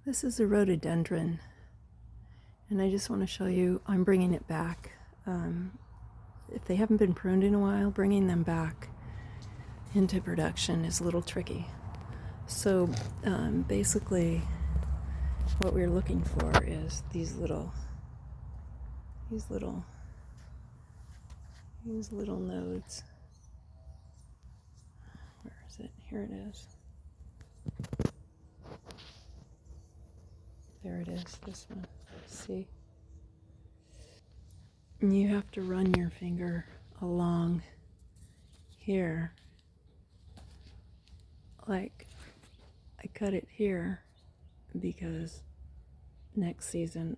This is a rhododendron, and I just want to show you, I'm bringing it back. If they haven't been pruned in a while, bringing them back into production is a little tricky. So basically what we're looking for is these little nodes. Where is it? Here it is. There it is, this one. See? And you have to run your finger along here. Like, I cut it here because next season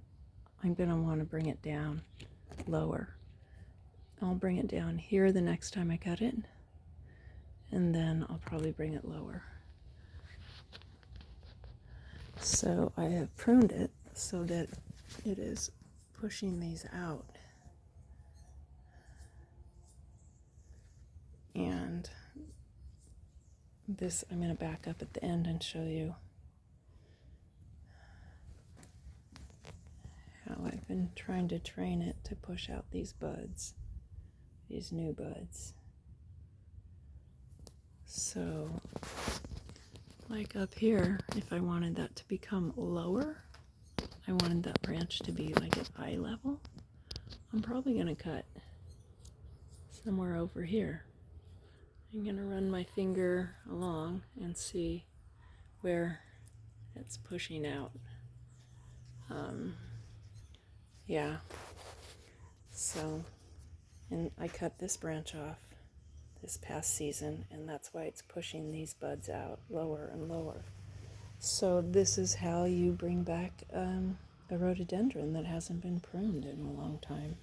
I'm going to want to bring it down lower. I'll bring it down here the next time I cut it, and then I'll probably bring it lower. So I have pruned it so that it is pushing these out. And this, I'm going to back up at the end and show you how I've been trying to train it to push out these buds, these new buds. So, like up here, if I wanted that to become lower, I wanted that branch to be like at eye level, I'm probably going to cut somewhere over here. I'm going to run my finger along and see where it's pushing out. Yeah, so, and I cut this branch off this past season, and that's why it's pushing these buds out lower and lower. So this is how you bring back a rhododendron that hasn't been pruned in a long time.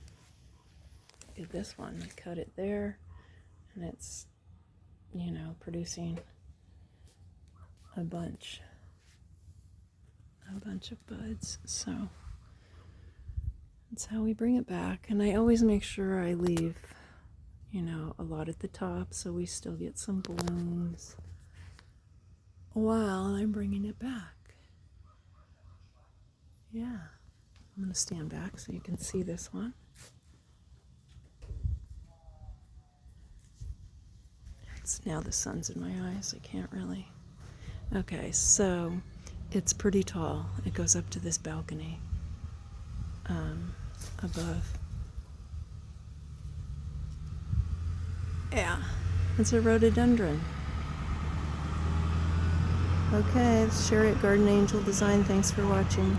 Look at this one. I cut it there, and it's, you know, producing a bunch of buds. So that's how we bring it back. And I always make sure I leave, you know, a lot at the top so we still get some blooms while I'm bringing it back. Yeah, I'm going to stand back so you can see this one. Now the sun's in my eyes, I can't really. Okay, so it's pretty tall. It goes up to this balcony above. Yeah, it's a rhododendron. Okay, it's Sherry at Garden Angel Design. Thanks for watching.